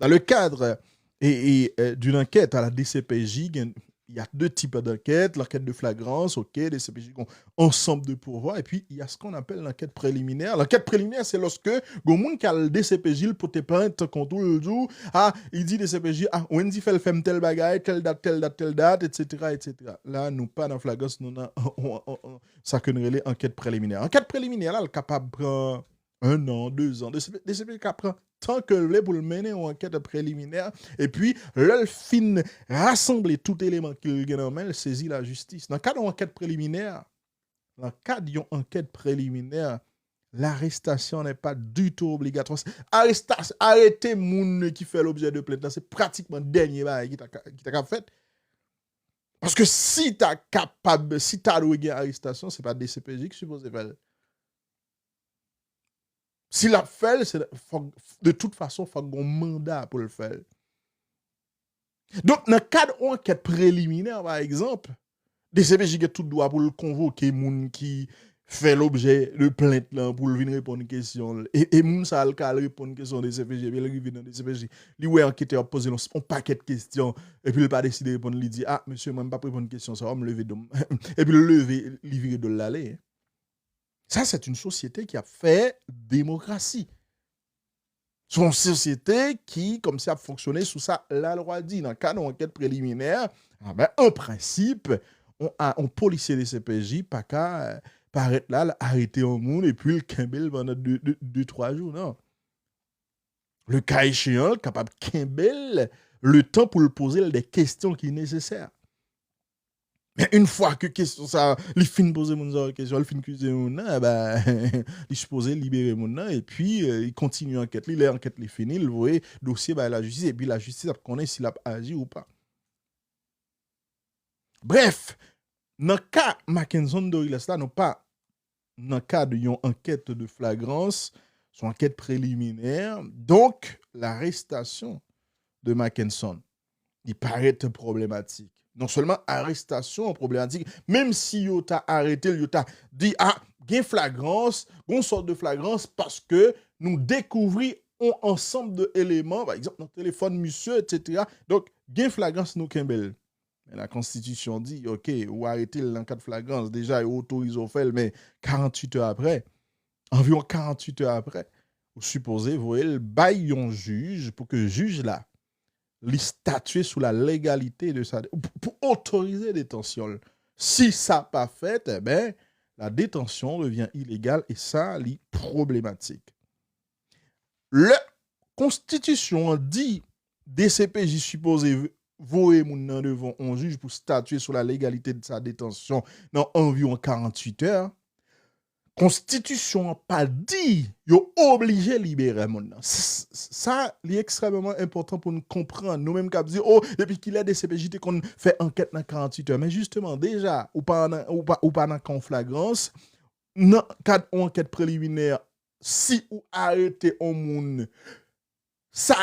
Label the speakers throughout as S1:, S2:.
S1: Dans le cadre d'une enquête à la DCPJ, il y a deux types d'enquêtes, l'enquête de flagrance, ok, les CPJ ont ensemble de pouvoirs, et puis il y a ce qu'on appelle l'enquête préliminaire. L'enquête préliminaire, c'est lorsque Gomoun qui a le DCPJ pour te plainte contre le jour, ah, il dit DCPJ, ah, Wendy fait le fait tel bagaille, telle date, etc., etc. Là, nous pas dans flagrance, nous ça que nous relève enquête préliminaire. Enquête préliminaire, là, le capable prend 1 an, 2 ans, DCPJ prend tant que le pour le mener en enquête préliminaire, et puis, le fin rassembler tout élément qu'il gagne en main, il saisit la justice. Dans le cadre d'une enquête préliminaire, l'arrestation n'est pas du tout obligatoire. Arrêter moun qui fait l'objet de plainte, c'est pratiquement le dernier bail qui t'a fait. Parce que si tu es capable, si tu as une arrestation, ce n'est pas DCPJ qui suppose faire. Si la fait, de toute façon, il faut un mandat pour le faire. Donc, dans le cadre d'une enquête préliminaire, par exemple, DCPJ a tout droit pour le convoquer, moun qui fait l'objet de plainte là, pour venir répondre à une question. Et moun ça le cas répondre à une question de DCPJ, il arrive dans DCPJ, il ouais enquêteur poser un paquet de questions, et puis il pas décidé de répondre, il dit, ah, monsieur, moi, je ne pas répondre à une question, ça va me lever. Et puis le lever, il vire de l'aller. Ça, c'est une société qui a fait démocratie. C'est une société qui, comme ça, a fonctionné sous ça, la loi dit. Dans le cas d'une enquête préliminaire, en principe, on policier des CPJ, pas qu'à paraître là, arrêter un monde et puis le Kimbel pendant 2-3 jours. Non. Le cas échéant, capable Kimbel, le temps pour le poser des questions qui sont nécessaires. Mais une fois que question ça, il fin poser mon question, il fin accuser mon il supposé libérer mon et puis il continue l'enquête, l'enquête est finie, il voit dossier bah la justice et puis la justice connaît s'il a agi ou pas. Bref, dans le cas Mackenson Dorilas là, non pas dans le cas d'une enquête de flagrance, son enquête préliminaire, donc l'arrestation de Mackenson, il paraît problématique. Non seulement arrestation problématique, même si yo t'a arrêté, yo t'a dit, ah, gen flagrance, bon sorte de flagrance, parce que nous découvrons un ensemble d'éléments, par exemple, notre téléphone, monsieur, etc. Donc, gen flagrance, nous, Kimbel. La Constitution dit, OK, ou arrêter en cas de flagrance, déjà, il autorise au fait, mais 48 heures après, environ 48 heures après, vous supposez, vous voyez, le bail un juge, pour que le juge là, les statuer sous la légalité de ça, pour autoriser la détention. Si ça n'a pas fait, eh ben, la détention devient illégale et ça, c'est problématique. La Constitution dit DCPJ supposé voyer moun devant un juge pour statuer sur la légalité de sa détention dans environ 48 heures. Constitution n'a pas dit yo obligé de libérer mon nom. Ça est extrêmement important pour nous comprendre. Nous-mêmes qui disons, oh, depuis qu'il y a des CPJ qu'on fait enquête dans 48 heures. Mais justement, déjà, ou pas dans flagrance, dans cadre enquête préliminaire, si ou arrêté un monde, ça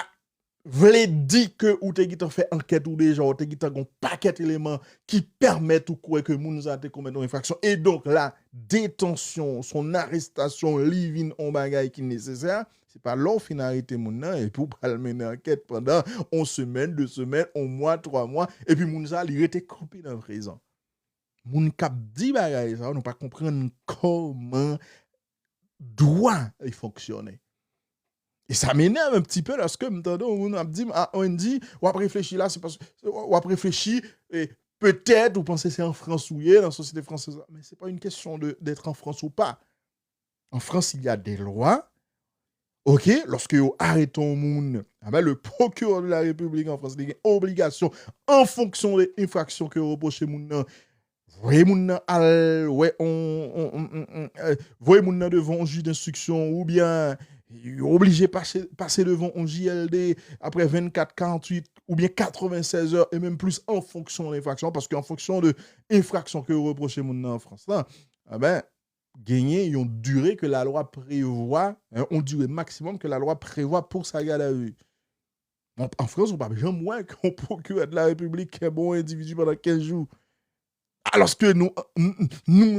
S1: vle dit que ou te fait enquête ou déjà ou te un paquet d'éléments qui permettent ou quoi que moun a te commettre une infraction et donc la détention, son arrestation, living en bagay qui nécessaire, c'est pas leur finalité moun nan et pour pas le mener enquête pendant 11 semaines, 2 semaines, 1 mois, 3 mois et puis moun sa li rete campé dans présent. Moun kap di bagay ça, nous pas comprendre comment doit fonctionner. Et ça m'énerve un petit peu lorsque on a dit, on dit, on a réfléchi là, c'est parce qu'on a réfléchi, et peut-être, vous pensez que c'est en France ou dans la société française, mais ce n'est pas une question d'être en France ou pas. En France, il y a des lois, ok, lorsque vous arrêtez un monde, le procureur de la République en France, il y a une obligation en fonction des infractions que vous reprochez moun. Voyez moun devant un juge d'instruction ou bien obligé de passer devant un JLD après 24, 48 ou bien 96 heures et même plus en fonction de l'infraction, parce qu'en fonction de l'infraction que vous reprochez en France, là, gagner une durée que la loi prévoit, une durée maximum que la loi prévoit pour sa garde à vue. En France, on ne peut pas moins qu'on procure de la République un bon individu pendant 15 jours. Alors que nous,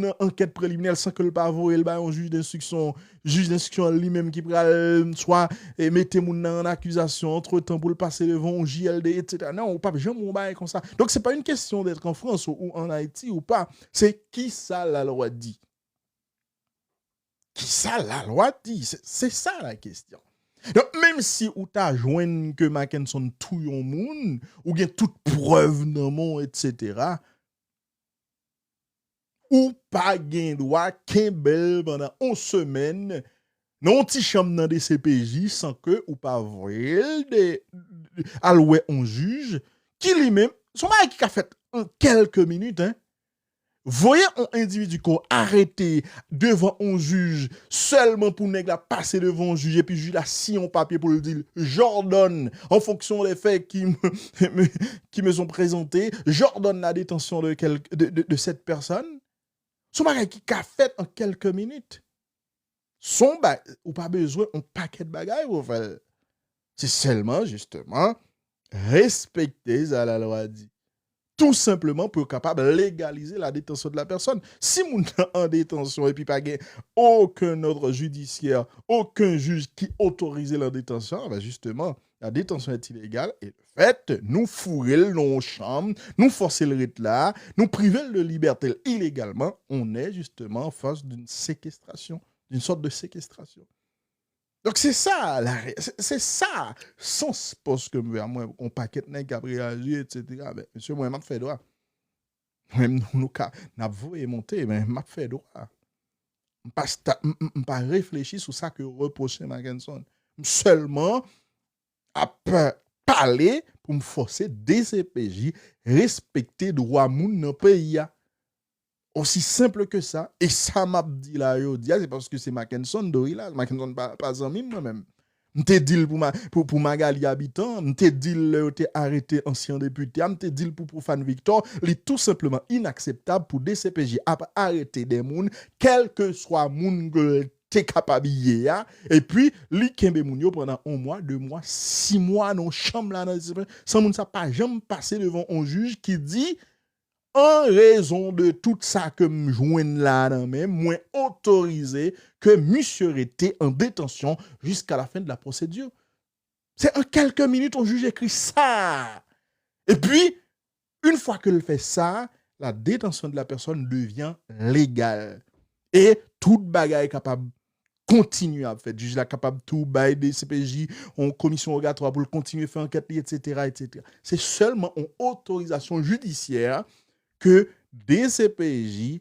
S1: dans enquête préliminaire, sans que le pavot et le un juge d'instruction lui-même qui pourrait soit mettre moun en accusation, entre-temps pour le passer devant un JLD, etc. Non, ou pas jamais on bail comme ça. Donc, c'est pas une question d'être en France ou en Haïti ou pas. C'est qui ça la loi dit. Qui ça la loi dit. C'est ça la question. Donc, même si ou t'as joint que Mackinson tout yon moun, ou bien toute preuve dans mon, etc., ou pas gen droit kembel pendant 11 semaines non ti chambre dans des CPJ sans que ou pas voyel de alloué un juge qui lui-même son mari qui a fait en quelques minutes hein. Voyez un individu qu'on arrêté devant un juge seulement pour nèg la passer devant un juge et puis juge la si un papier pour le dire j'ordonne en fonction des faits qui me sont présentés j'ordonne la détention de cette personne. Son bagay qui a fait en quelques minutes. Son bagay, ou pas besoin un paquet de bagages pour faire. C'est seulement, justement, respecter ça la loi dit. Tout simplement pour être capable de légaliser la détention de la personne. Si moun en détention et puis pas aucun ordre judiciaire, aucun juge qui autorise la détention, ben justement, la détention est illégale et le fait, nous fourrer nos chambres, nous forcer le rythme là, nous priver de liberté illégalement, on est justement en face d'une séquestration, d'une sorte de séquestration. Donc c'est ça, c'est ça, sans poste que moi, on paquet nèg a réagi, etc. Ben, monsieur, moi, m'a fait droit. Même nous, n'a voulu monter, mais m'a fait droit. Pas réfléchir sur ça que reprocher Mackinson. Seulement, à parler pour me forcer des CPJ respecter droit moun dans le pays. Aussi simple que ça. Et ça m'a dit là, c'est parce que c'est Mackinson Dorila. Mackinson pas ami moi-même. M'te dit pour Magali habitant, m'te dit le arrêté ancien député, m'te dit pour Profane Victor, il tout simplement inacceptable pour des CPJ à arrêter des moun, quel que soit moun que t'es capable ya, et puis li kembe moun yo pendant 1 mois, 2 mois, 6 mois dans chambre là sans moun ça pas jamais passer devant un juge qui dit en raison de tout ça que m'joine là dans même moins autorisé que monsieur était en détention jusqu'à la fin de la procédure. C'est en quelques minutes on juge écrit ça. Et puis une fois que le fait ça, la détention de la personne devient légale et toute bagaille est capable continuer à faire. Juge là capable tout bail des CPJ en commission rogatoire pour continuer à faire enquête etc. etc. C'est seulement en autorisation judiciaire que des CPJ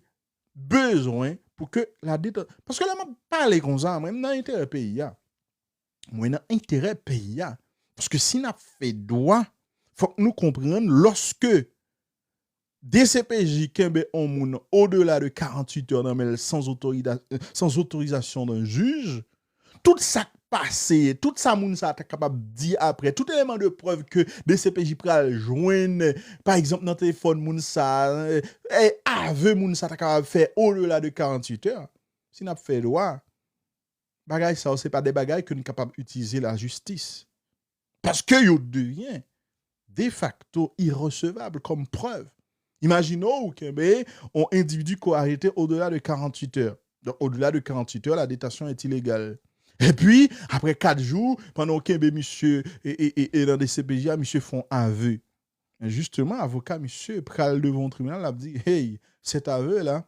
S1: besoin pour que la détention. Parce que là, je parle comme ça, moi, dans l'intérêt pays. Moi, dans l'intérêt pays. Parce que si nous fait droit, il faut que nous comprenions lorsque des CPJ qui ont au-delà de 48 heures sans autorisation d'un juge, tout ça passé, tout ça moun ça capable de dire après, tout élément de preuve que des CPJ pral joindre par exemple dans téléphone moun ça aveu moun ça capable faire au-delà de 48 heures. Si n'a fait droit, bagay ça c'est pas des bagages que nous capable utiliser la justice. Parce que yo devient de facto irrecevable comme preuve. Imaginons que un individu qui a arrêté au-delà de 48 heures. Donc au-delà de 48 heures, la détention est illégale. Et puis, après 4 jours, pendant que monsieur et dans des CPJ, monsieur font aveu. Et justement, avocat, monsieur, pral devant le tribunal, a dit, hey, cet aveu là,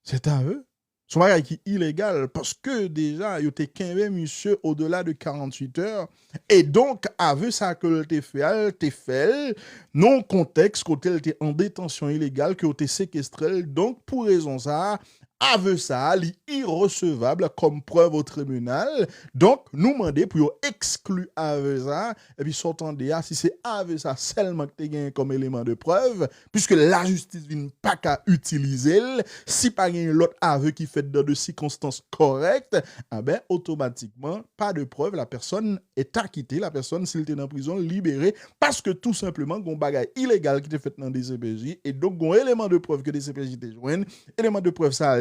S1: cet aveu, son bagage qui est illégal parce que déjà, il y a monsieur au-delà de 48 heures. Et donc, aveu ça que t'es fait, non contexte, côté t'es en détention illégale, que t'es séquestré. Donc, pour raison ça, aveu ça, irrecevable comme preuve au tribunal. Donc, nous demandons pour exclure aveu ça, et puis s'entendez, si c'est aveu ça seulement que tu gagné comme élément de preuve, puisque la justice vient pas qu'à utiliser, si pas gagné l'autre aveu qui fait dans de circonstances correctes, eh ben, automatiquement, pas de preuve, la personne est acquittée, la personne, s'il était en prison, libérée, parce que tout simplement, il y a un bagage illégal qui était fait dans des CPJ, et donc, il y a un élément de preuve que des CPJ te joignent, élément de preuve ça,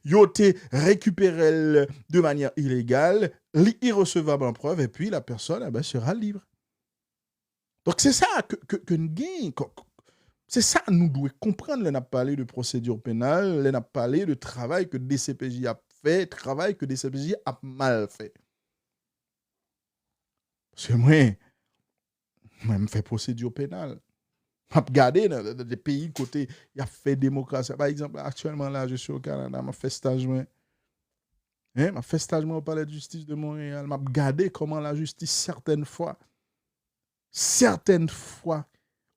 S1: yo te récupéré de manière illégale, irrecevable en preuve, et puis la personne sera libre. Donc c'est ça que nous gagnons. C'est ça, nous devons comprendre. On a parlé de procédure pénale, on a parlé de travail que DCPJ a fait, travail que DCPJ a mal fait. Parce que moi, je fais procédure pénale. Je regarde dans des pays côté, il y a fait démocratie. Par exemple, actuellement, là, je suis au Canada, je fais stage. Je fais stage au palais de justice de Montréal. Je regarde comment la justice, certaines fois,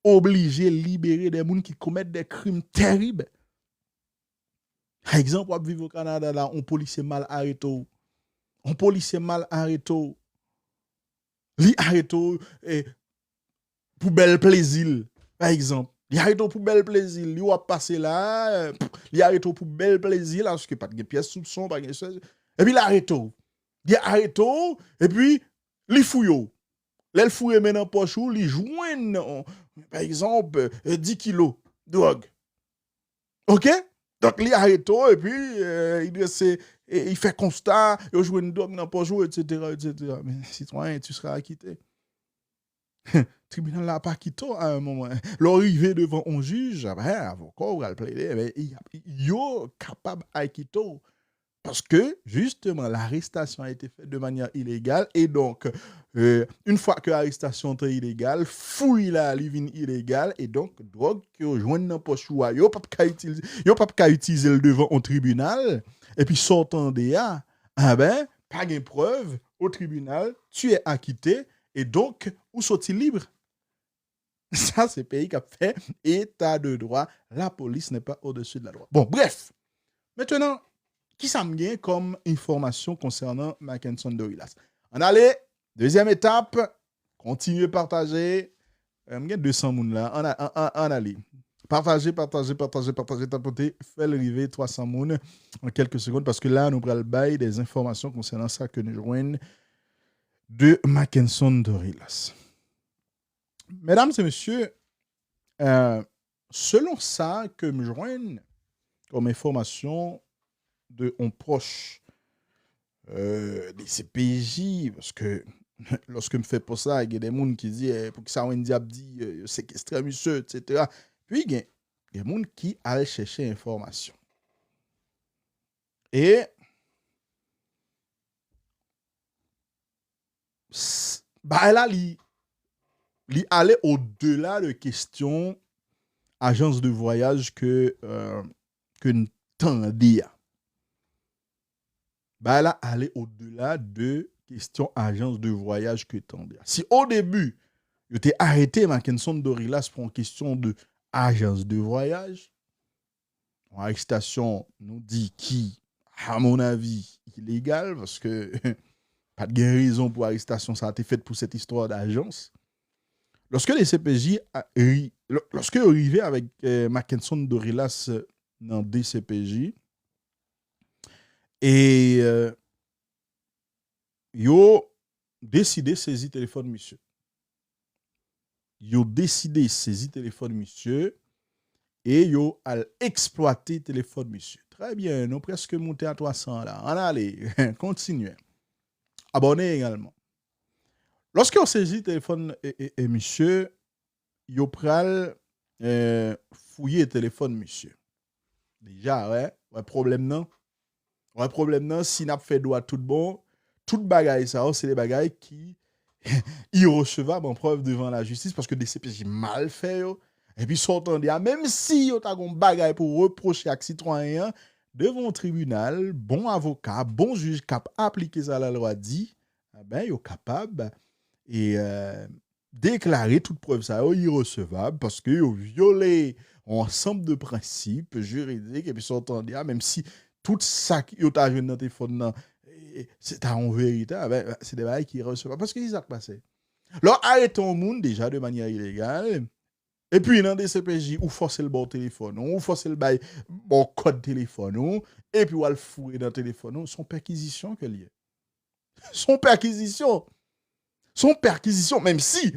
S1: obligé de libérer des gens qui commettent des crimes terribles. Par exemple, on vit au Canada, là, un policier mal arrêté. Un policier mal arrêté. Li arrêté pour bel plaisir, par exemple. Li arrêté pour bel plaisir. Li va passer là, li arrêté pour bel plaisir, là, parce que pas de pièces soupçon, pas de chose. Et puis, il arrêté. Il arrêté, et puis, li fouille. L'elle fouille maintenant poche ou li joignent, par exemple, 10 kilos de drogue. OK? Donc, il arrête et puis il fait constat, il joue une drogue dans poche, etc., etc. Mais citoyen, tu seras acquitté. Le tribunal n'a pas quitté à un moment. L'arrivée devant un juge, avocat va le plaider, mais il est capable d'acquitter. Parce que, justement, l'arrestation a été faite de manière illégale. Et donc, une fois que l'arrestation est illégale, fouille la living illégale. Et donc, drogue qui rejoint dans le poche, il n'y a pas qu'à utiliser le devant au tribunal. Et puis, sortant de là, pas de preuve au tribunal, tu es acquitté. Et donc, où sont-ils libres? Ça, c'est le pays qui a fait état de droit. La police n'est pas au-dessus de la loi. Bon, bref. Maintenant, qui ça me gagne comme information concernant Mackinson Douglas? On allait, deuxième étape, continuer à partager. Il y a 200 personnes là. On allait. Partager, tapoter, faire arriver 300 personnes en quelques secondes parce que là, nous prenons le bail des informations concernant ça que nous joignons de Mackinson Douglas. Mesdames et messieurs, selon ça que nous joignons comme information de on proche des CPJ, parce que lorsque je fais pour ça, il y a des gens qui disent pour que ça on dit séquestrer monsieur, etc. Puis il y a des gens qui allaient chercher information. Et bah là, il allait au-delà de questions agence de voyage que nous tendions. Bah là, aller au-delà de question agence de voyage que tendait. Si au début, je t'ai arrêté Mackinson Douglas pour une question de agence de voyage, l'arrestation nous dit qui, à mon avis, illégal, parce que pas de raison pour l'arrestation, ça a été fait pour cette histoire d'agence. Lorsque les CPJ, lorsque arrivé avec Mackinson Douglas dans des CPJ, et yo décidé saisir téléphone monsieur. Yo décidé saisir téléphone monsieur et yo al exploiter téléphone monsieur. Très bien, nous presque monté à 300 là. On allez, continuez. Abonnez également. Lorsque on saisit téléphone et monsieur, yo pral fouiller téléphone monsieur. Déjà, ouais problème non. Ouais, problème non, si n'a fait droit tout bon, toute bagaille ça, c'est des bagailles qui irrecevables en preuve devant la justice parce que des CPJ mal fait yo. Et puis sortant de même si yo t'a gon bagaille pour reprocher à citoyen devant un tribunal, bon avocat, bon juge cap appliquer ça la loi dit, ben yo capable et déclarer toute preuve ça irrecevable parce que yo violé un ensemble de principes juridiques et puis sortant de même si tout ça qui est dans le téléphone, c'est en vérité, c'est des bails qui reçoivent. Parce que c'est ça qui passe. Alors, arrêtons le monde déjà de manière illégale. Et puis, dans des CPJ, ou forcer le bon téléphone, ou forcer le bail, bon code téléphone, et puis, ou le fouiller dans le téléphone, son perquisition que lié. Son perquisition. Son perquisition, même si,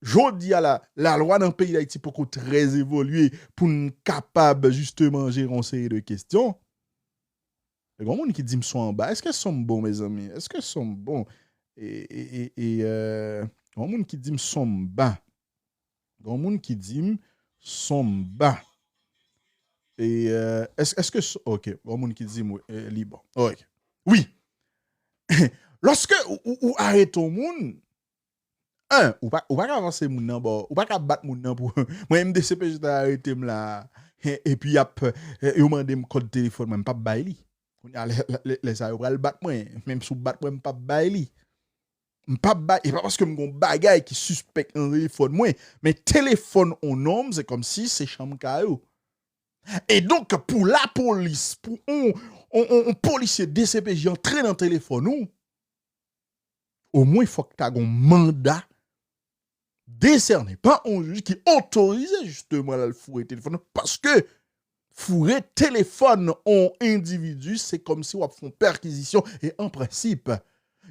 S1: je dis à la loi dans le pays d'Haïti pour très évoluer, pour nous capable justement gérer une série de questions. Il y a des gens qui disent qu'ils sont en bas. Est-ce qu'ils sont bons, mes amis? Est-ce qu'ils sont bons? Il y a des gens qui disent qu'ils sont bas. Il y a des gens qui disent sont bas. Et est-ce que... Ok, bon, monde qui dit libre. Ok. Oui. Lorsque ou arrête ton monde, ou pas avancer moun nan bon, ou pas battre moun nan pour moi MDCP j'étais arrêté là et puis yo mandé me code téléphone même pas bail li. Les ça yo pral battre moi, même sous battre moi pas bail li. Pas bail et pas parce que m'gon bagay qui suspect un téléphone moi, mais téléphone en homme c'est comme si c'est chambre caillou. Et donc pour la police, pour on policier DCPJ entrer dans téléphone nous, au moins il faut que tu aies un mandat décerné par un juge qui autorise justement le fourrer téléphone parce que fourrer téléphone en individu c'est comme si on fait perquisition et en principe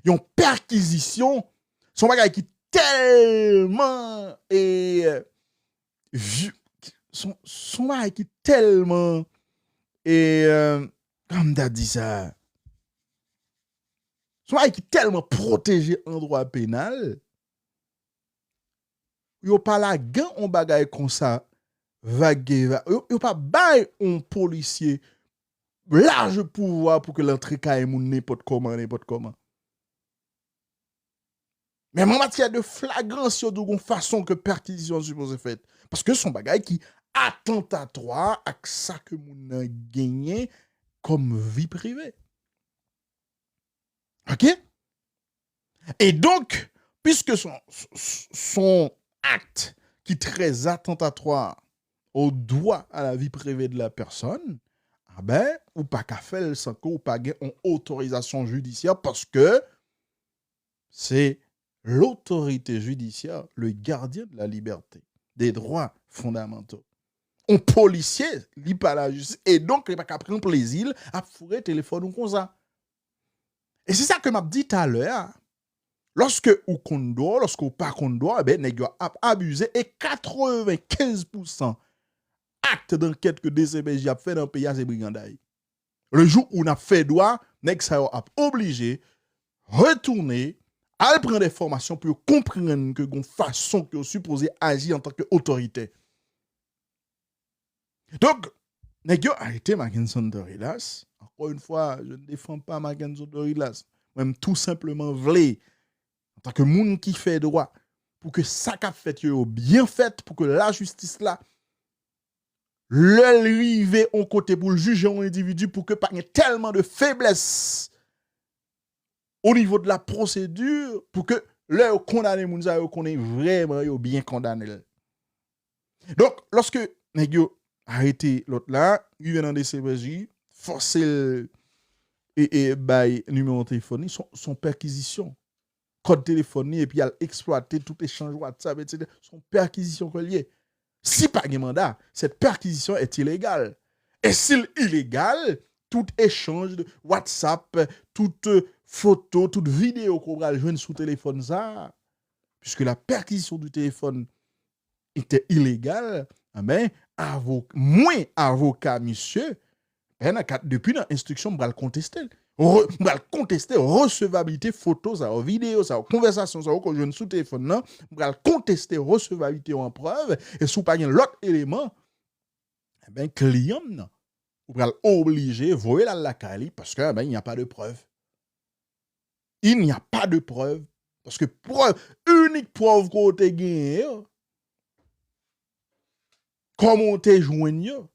S1: une perquisition son bagage qui tellement et son bagage qui tellement et comme t'as dit ça son bagage qui tellement protégé en droit pénal yo pas la gan on bagay comme ça vague yo pas bay un policier large pouvoir pour que l'entrée caille moun n'importe comment mais en matière de flagrance yo de façon que perquisition supposée faite parce que son bagay qui attentatoire à ça que moun a gagné comme vie privée. OK? Et donc puisque son acte qui est très attentatoire au droit à la vie privée de la personne, ah ben, ou pas qu'à faire sans que ou pas une autorisation judiciaire parce que c'est l'autorité judiciaire, le gardien de la liberté, des droits fondamentaux. Un policier, il pas la justice, et donc il pas qu'à prendre plaisir à fourrer téléphone ou comme ça. Et c'est ça que m'a dit tout à l'heure. Lorsque ou condor, lorsque ou pas condor, ben nèg yo abusé et 95% acte d'enquête que DCPJ a fait dans le pays c'est brigandaille. Le jour où on a fait droit, nèg ça a obligé retourner à prendre des formations pour comprendre que gon façon que supposé agir en tant qu'autorité. Donc nèg yo arrêté Mackinson Dorilas. Encore une fois, je ne défends pas Mackinson Dorilas. Même tout simplement vle en tant que moun qui fait droit, pour que ça qu'a fait yo bien fait, pour que la justice là, le rive on côté pour le juger un individu, pour que pas tellement de faiblesse au niveau de la procédure, pour que le condamné moun sa yo connaît vraiment yo bien condamné. Donc lorsque nèg yo arrêté l'autre là, il vient dans des CPJ, forcer et by numéro de téléphone, son perquisition code téléphonique et puis elle exploiter tout échange WhatsApp, etc. Son perquisition reliée. Si pas de mandat, cette perquisition est illégale. Et s'il est illégal, tout échange de WhatsApp, toute photo, toute vidéo qu'on va joindre sous téléphone, ça, puisque la perquisition du téléphone était illégale, mais moins avocat, monsieur, depuis l'instruction, on va le contester. On va contester recevabilité photos, ça, vidéos, ça, conversation, ça, qu'on joue sous téléphone, non, on va contester recevabilité en preuve, et sous pas l'autre élément, eh ben, client, non, on va l'obliger, voyer la cali, parce que, ben, il n'y a pas de preuve. Il n'y a pas de preuve, parce que preuve, unique preuve qu'on t'a gagné, comment t'es joignant,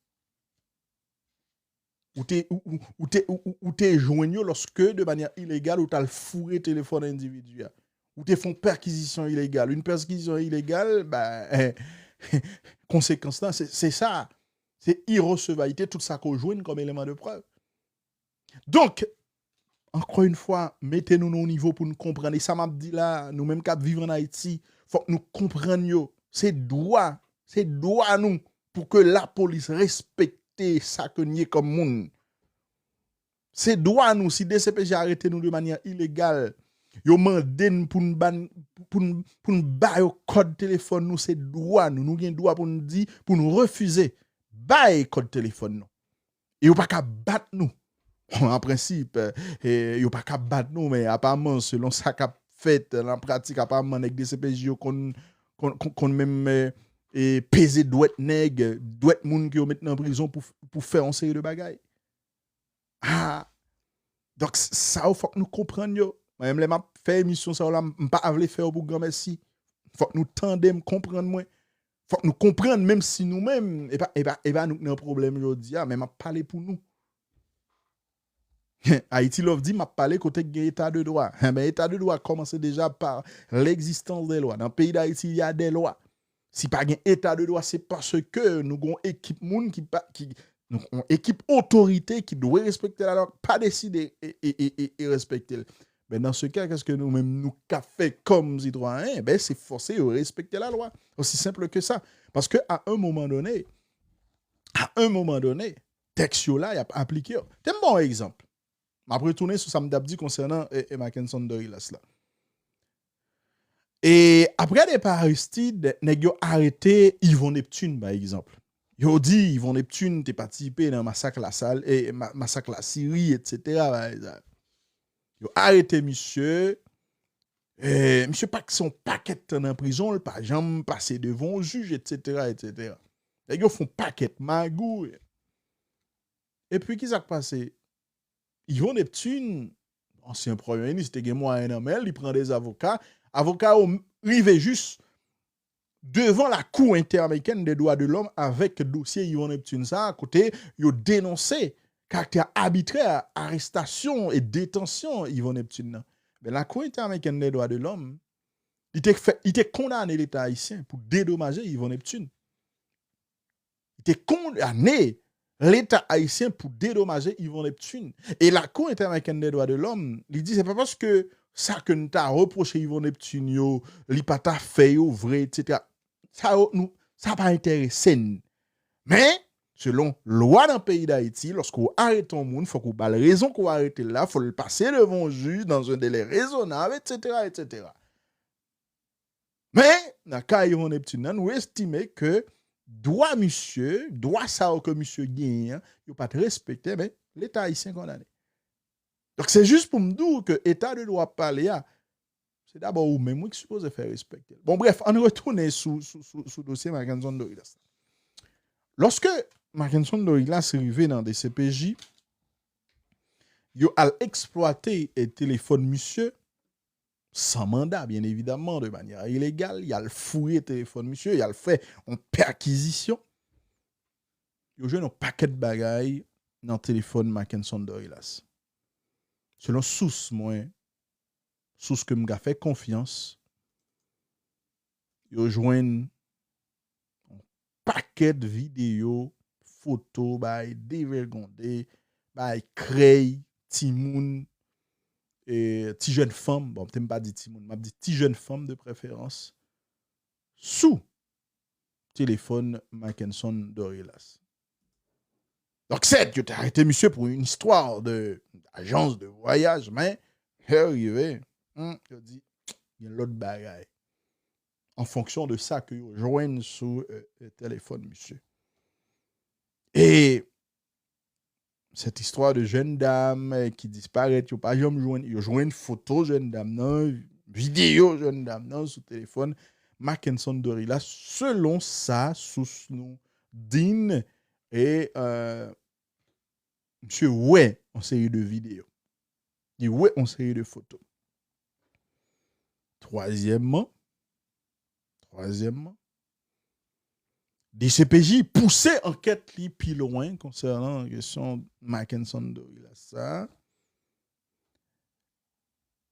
S1: ou t'es joignant lorsque, de manière illégale, ou t'as le fourré téléphone individuel. Ou t'es font perquisition illégale. Une perquisition illégale, bah, conséquence là, c'est ça. C'est irrecevabilité, tout ça qu'on joue comme élément de preuve. Donc, encore une fois, mettez-nous au niveau pour nous comprendre. Et ça m'a dit là, nous-mêmes qui vivons en Haïti, il faut que nous comprenions. C'est droit à nous pour que la police respecte ça que nous comme monde. C'est droit à nous si DCPJ arrêté nous de manière illégale. Yo manden pour nous bailler code téléphone nous, c'est droit nous avons droit pour nous dire pour nous refuser bailler code téléphone nous. Et yo pas qu'à battre nous. En principe yo pas qu'à battre nous, mais apparemment selon ça qu'a fait en pratique apparemment avec DCPJ qu'on même et peser douette nèg, douette moun qui yo mettent en prison pour faire une série de bagailles. Ah, donc ça il faut que nous comprenions yo. Même les m'a fait émission ça là, pas avle faire pour grand merci. Faut que nous tendons comprendre moi. Faut que nous comprendre même si nous-mêmes et pas nous un problème aujourd'hui, mais m'a parler pour nous. Haïti Love dit m'a parlé côté état de droit. Mais état de droit commence déjà par l'existence des lois. Dans le pays d'Haïti, il y a des lois. Si pas un état de droit, c'est parce que nous avons une équipe moun qui nous avons une équipe autorité qui doit respecter la loi, pas décider et respecter. Mais dans ce cas, qu'est-ce que nous-mêmes nous qu'a fait comme citoyens? Ben c'est forcé de respecter la loi. Aussi simple que ça. Parce que à un moment donné, texte là, il a appliqué. C'est un bon exemple. Je vais retourner sur Sam Dabdi concernant Mackinson Douglas là. Et après départ Aristide, nèg yo arrêté Yvon Neptune par exemple. Yo dit Yvon Neptune t'es participé dans massacre la salle et massacre la Syrie etc. Yo arrêté monsieur monsieur pas que son paquet en prison, pas jamais passé devant juge etc. Nèg yo font paquet magou. Et puis qui ça passé? Yvon Neptune, ancien premier ministre, il il prend des avocats. Avocats arrivent juste devant la Cour interaméricaine des droits de l'homme avec le dossier Yvon Neptune. Ça, à côté, ils ont dénoncé caractère arbitraire, arrestation et détention Yvon Neptune. Mais la Cour interaméricaine des droits de l'homme, il était condamné l'État haïtien pour dédommager Yvon Neptune. Il était condamné l'État haïtien pour dédommager Yvon Neptune. Et la Cour interaméricaine des droits de l'homme, il dit c'est pas parce que ça que nous t'a reproché Yvon Neptune, li pas ta fait vrai, etc. Ça pas intéressé. Mais, selon loi dans le pays d'Haïti, lorsqu'on arrête un monde, il faut qu'on ait raison qu'on arrête là, il faut le passer devant le juge dans un délai raisonnable, etc. Mais, dans le cas Yvon Neptune, nous estimons que droit ça que monsieur gagne, il pas respecté, mais l'État haïtien condamné. Donc c'est juste pour me dire que l'État de droit parler, c'est d'abord ou même qui suppose faire respecter. Bon bref, on retourne sous le dossier Mackinson Douglas. Lorsque Mackinson Douglas est arrivé dans des CPJ, il a exploité le téléphone monsieur sans mandat, bien évidemment, de manière illégale. Il a fouillé le téléphone monsieur, il a fait une perquisition. Il a joué un paquet de bagailles dans le téléphone Mackinson Douglas. Selon source que m'a fait confiance, il a joué un paquet de vidéos, photos, dévergondé, créé, timoun, et ti jeune femme, bon, peut-être pas dit timoun, m'a dit ti jeune femme de préférence, sous téléphone Mackinson Douglas. Donc, c'est, tu t'as arrêté, monsieur, pour une histoire d'agence de voyage, mais, arrivé, il dit, il y a l'autre bagaille. En fonction de ça que vous joignez sur le téléphone, monsieur. Et cette histoire de jeune dame qui disparaît, il pas jamais joindre, il joint une photo jeune dame, non, vidéo jeune dame, non, sur téléphone, Mackinson Douglas, selon ça, sous nous, Dean et monsieur, ouais, en série de vidéos. Il ouais, en série de photos. Troisièmement, des CPJ poussaient enquête li plus loin concernant la question de Mackinson Douglas. Ça,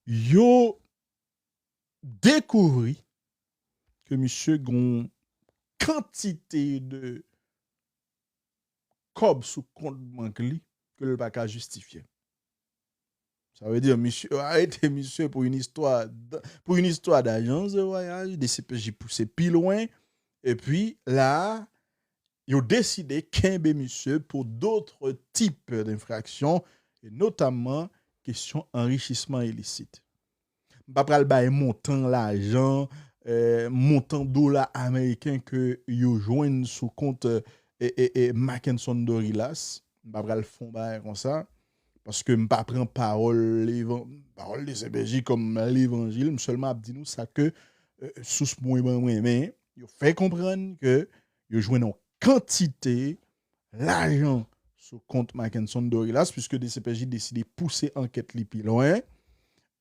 S1: yo découvert que monsieur gon quantité de cob sous compte banque li que le pas justifier. Ça veut dire monsieur arrêtez monsieur pour une histoire d'agence de voyage, des CPJ poussé plus loin et puis là ils ont décidé qu'un monsieur pour d'autres types d'infractions et notamment question enrichissement illicite. Pas pral bail montant l'argent montant dollar américain que yo joignent sous compte Mackinson Douglas, pas pral fond bail comme ça. Parce que je ne prends pas parole de CPJ comme l'évangile, seulement dit nous ça que sous moi mais il fait comprendre que il joue une quantité l'argent sur compte Mackinson Dorilas puisque DCPJ décide de pousser enquête li plus loin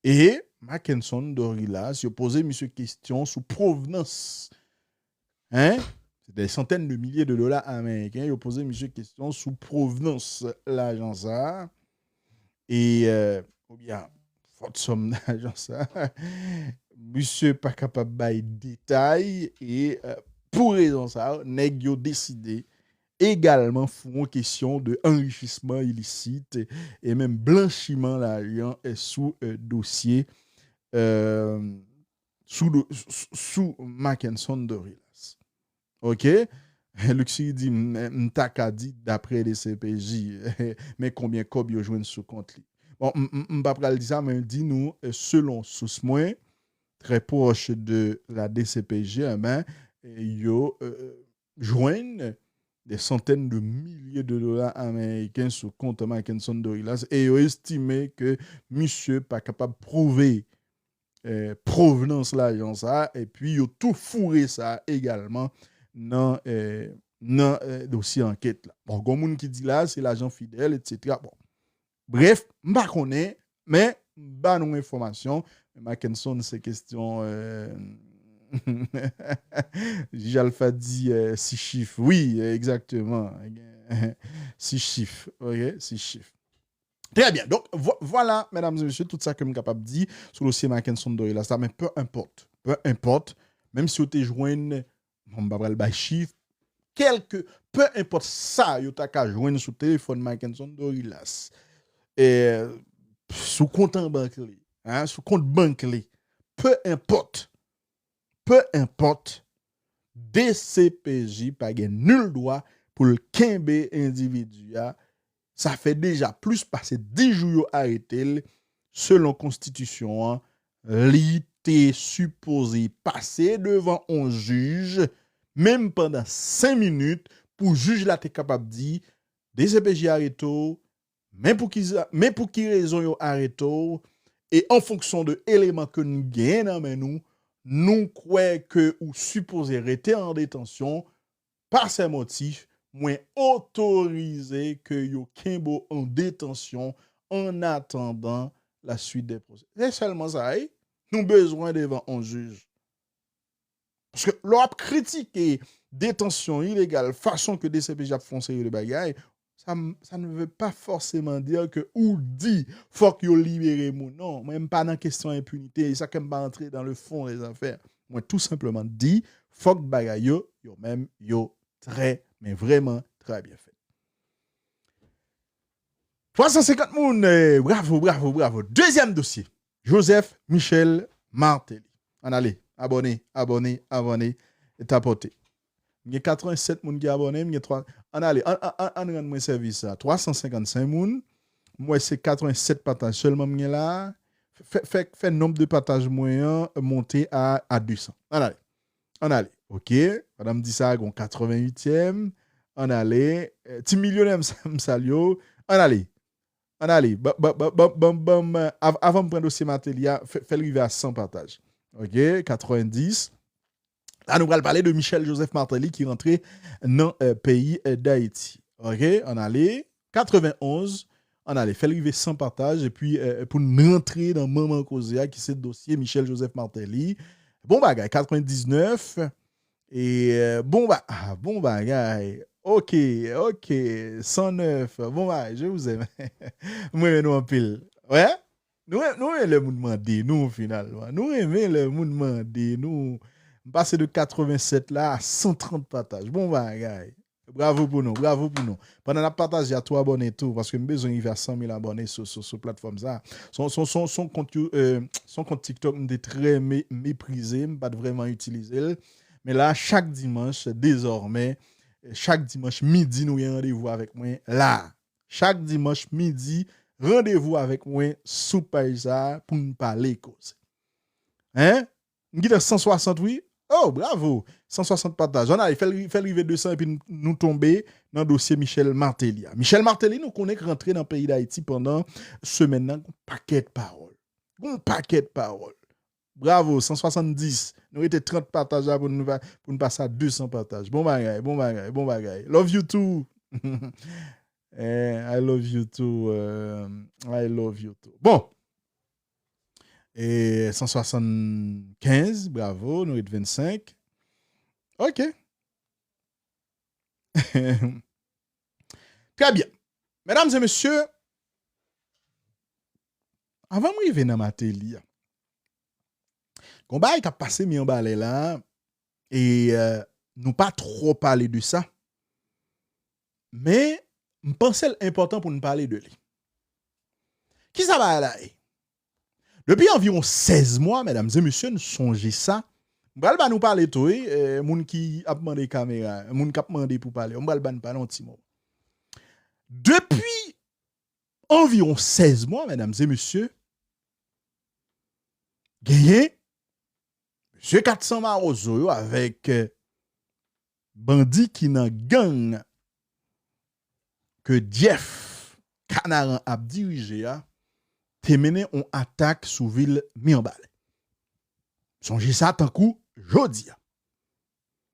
S1: et Mackinson Dorilas il posé monsieur question sous provenance hein c'est des centaines de milliers de dollars américains il posé monsieur question sous provenance l'argent ça et ou bien forte somme d'argent ça monsieur pas capable bailler détail et pour raison ça nèg yo décidé également font question de enrichissement illicite et même blanchiment l'argent sous dossier sous Mackinson Dorilas. OK? Luxi dit m'taka dit d'après les CPJ mais combien cob yo joine sous compte li. Bon m'pa pral dire ça mais dit nous selon source moins très proche de la DCPJ ben yo joignent des centaines de milliers de dollars américains sur compte Mackinson Dorilas et ils ont estimé que monsieur pas capable de prouver provenance l'argent ça et puis ils ont tout fourré ça également dans dossier enquête là. Bon, gon moun qui dit là c'est l'agent fidèle etc. Bon. Bref, m'pa connaît mais ba non information Mackinson c'est question Jalfa dit 6 chiffres. Oui, exactement. 6 chiffres. OK, 6 chiffres. Très bien. Donc, voilà, mesdames et messieurs, tout ça que je suis capable de dire sur le dossier Mackinson Dorilas. Mais peu importe, même si vous êtes joint, on va le chiffre, peu importe ça, vous avez joindre sur le téléphone Mackinson Dorilas. Et sous compte en banque, sous compte banque, peu importe, DCPJ pas nul droit pour le kembe individu. Ça fait déjà plus passer 10 jours arrêté selon constitution. Li te supposé passer devant un juge même pendant 5 minutes pour juge là t'es capable de dire DCPJ arrêté mais pour qui raison yo arrêté et en fonction de éléments que nous gagnons nous croyons que ou supposé rester en détention par ces motifs moins autorisé que yo kembo en détention en attendant la suite des procès. C'est seulement ça, nous besoin devant un juge. Parce que l'on critiqué détention illégale façon que DCPJ a foncé le bagaille, ça ne veut pas forcément dire que ou dit faut que yo libérer moun. Non, même pas dans question impunité, ça quand pas entrer dans le fond des affaires. Moi tout simplement dit faut que bagaille yo même yo très mais vraiment très bien fait. 350 moun, bravo. Deuxième dossier. Joseph Michel Martelly. On allez, abonnez, et tapotez. Il y a 87 moun qui abonnés, il y a 3 on allez, on rend moi service ça. 355 moun. Moi c'est 87 partages seulement là. Fait nombre de partages moyen monter à 200. On allez. OK, madame dit ça gon 88e. On allait ti millionnaire m'salio. On allait. Avant de prendre dossier Martelly, fait arriver à 100 partages. OK, 90. Là nous allons parler de Michel Joseph Martelly qui rentrait dans le pays d'Haïti. OK, on allait 91. On allait faire arriver 100 partages et puis pour nous rentrer dans Maman Kozea qui c'est le dossier Michel Joseph Martelly. Bon bagay 99 et bon bagay. OK, 109. Bon bagay, je vous aime. Moi nous en pile. Ouais? Nous le monde mandé nous finalement. Nous aimons le monde mandé nous passer de 87 là à 130 partages. Bon bagay. Bravo pour nous. Pendant la partage, il y a 3 abonnés tout, parce que nous avons besoin de 100 000 abonnés sur plateforme ça. Son compte TikTok est très méprisé, pas vraiment utilisé. Mais là, chaque dimanche, désormais, chaque dimanche midi, nous avons rendez-vous avec moi là. Chaque dimanche midi, rendez-vous avec moi sous page ça pour nous parler cause. Hein? Nous avons 160, oui? Oh, bravo! 160 partages. On a fait arriver 200 et puis nous tomber dans le dossier Michel Martelly. Michel Martelly, nous connaissons rentrer dans le pays d'Haïti pendant semaine, un paquet de paroles. Bravo, 170. Nous étions 30 partages pour nous passer à 200 partages. Bon bagay, bon bagay, bon bagay. Love you too. I love you too. I love you too. Bon. Et 175, bravo, nous étions 25. OK. Très bien. Mesdames et messieurs, avant de m'arriver dans ma télé, combat est passé mi en balai là et nous pas trop parler de ça. Mais je pense que c'est important pour nous parler de lui. Qui ça va là? Depuis environ 16 mois, mesdames et messieurs, nous songez ça. On va nous parler tout, moun qui a demandé caméra, moun qui a demandé pour parler. On va nous parler un petit mot. Depuis environ 16 mois, mesdames et messieurs, gagné M. 400 Marozo avec bandit qui nan gang que Jeff Canaran a dirigé a te mené une attaque sous ville Mirbalé. Songez ça tant coup jodi a.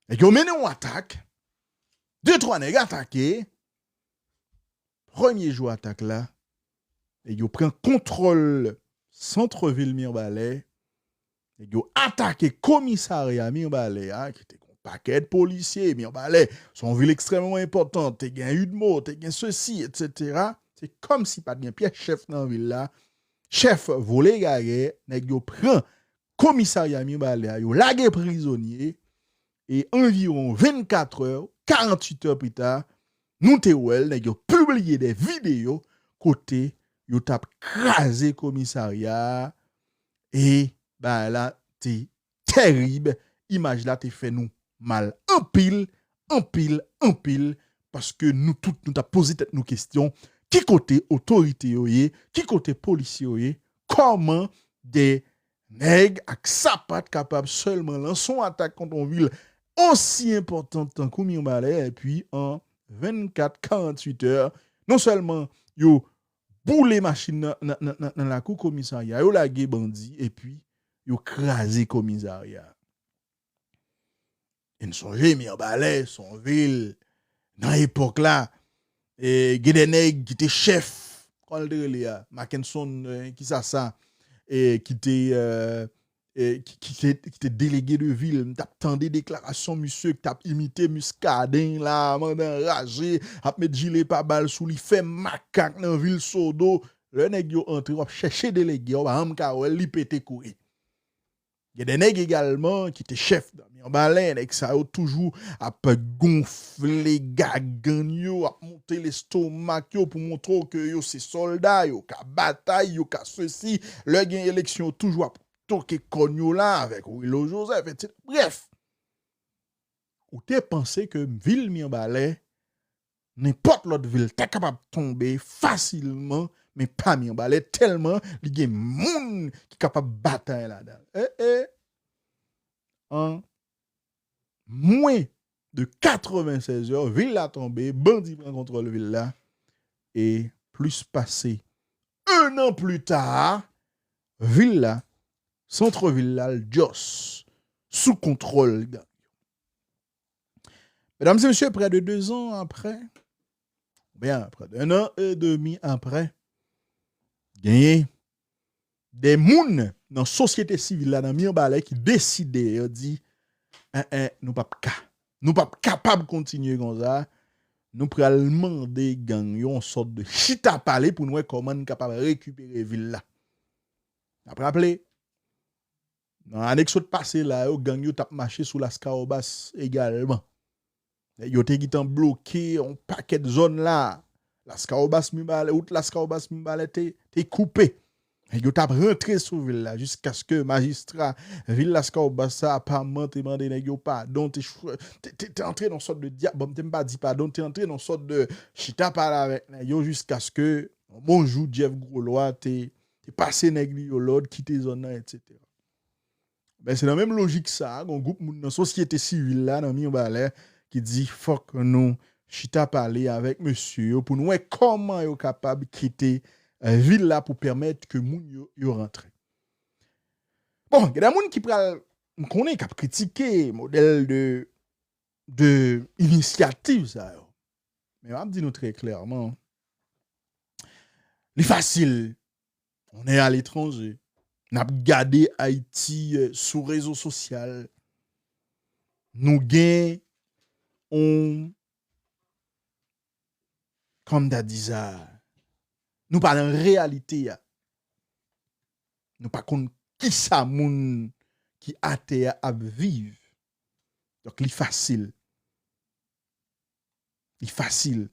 S1: Et yo mené une attaque, 2-3 nèg attaqué. Premier jour attaque là, et yo prend contrôle centre-ville Mirbalé. Et yo attaqué commissariat Mirbalé qui était un paquet de policiers Mirbalé, son ville extrêmement importante, te gen Udmo, te gen ceci etc. C'est comme si pas de pièce chef dans ville là. Chef volé gagé, nèg yo prend commissariat Mirbalé, yo lagé prisonnier et environ 24 heures, 48 heures plus tard, nous te wel nèg yo publié des vidéos côté yo tap crasé commissariat et ben là c'est terrible, image là te fait nous mal en pile parce que nous toutes nous t'a posé tête nous question qui côté autorité yoye, qui côté policier yoye, comment des nèg ak sapat capable seulement lancer une attaque contre une ville aussi importante tant que Mirbalé et puis en 24-48 heures non seulement yo boule machine dans la cour commissariat, yo lagé bandi et puis yo crasé commissariat. Et nous songe Mirbalé, son ville dans l'époque là et Gedeneg qui était chef Mackinson qui ça et qui était délégué de ville, t'a tendé déclaration monsieur qui t'a imité Muscadin là, mandan ragé, a mettre gilet pas balle sous li fait macaque dans ville Sodo, le nèg yo entré chercher délégué, on va am kawel li pété courir. Il y a des nègres également qui étaient chefs dans Mirbalé, et ça a toujours à gonfler gagan yo, à monter l'estomac yo pour montrer que yo c'est soldats, yo ka bataille, yo ka ceci, le gain élection toujours à toquer cogno là avec Willow Joseph, etc. Bref, ou t'es pensé que ville Mirbalé, n'importe l'autre ville, t'es capable de tomber facilement, mais pas Mirbalé, tellement il y a moun qui est capable de bataille là-dedans. En moins de 96 heures, ville a tombé, bandit prend contrôle ville là, et plus passé 1 an plus tard, ville là, centre-ville là, Jos, sous contrôle. Mesdames et messieurs, près de 2 ans après, bien près d'1 an et demi après, gagné des moun dans la société civile là, dans Mirbalé qui décident, dit, nous pas capable de continuer comme ça, nous pral demander gang yon sorte de chita parler pour nous comment nous capable récupérer ville là. Après rappelé dans l'annexion passé là, gang yo tap marché sous la Scaobas également. Yo te gitan bloqué un paquet de zones là. La Scaobas Mirbalé, outre la Scaobas Mirbalé te coupé. Yo tap rentré sous ville là jusqu'à ce que magistrat ville la Scaobas apparemment te demandé nèg yo pardon, t'es entré dans sorte de bon t'es pas dit pardon, t'es entré dans sorte de chita parler avec nèg yo jusqu'à ce que bonjour Jeff Groslois t'es passé nèg yo l'ordre quitter zone là etc. Ben c'est la même logique ça, un groupe dans société civile là dans Mirbalé qui dit fuck nous chita parler avec monsieur pour nous comment yo capable quitter ville là pour permettre que moun yo rentre. Bon, il y a des gens qui pral connaît qui critiquer modèle de initiative ça. Mais on va dire nous très clairement, c'est facile. On est à l'étranger. On a gardé Haïti sous réseau social. Nous gagnons on comme t'as dit ça. Nous parlons en réalité. Nous pas contre qui ça moun qui a à vivre. Donc c'est facile. C'est facile.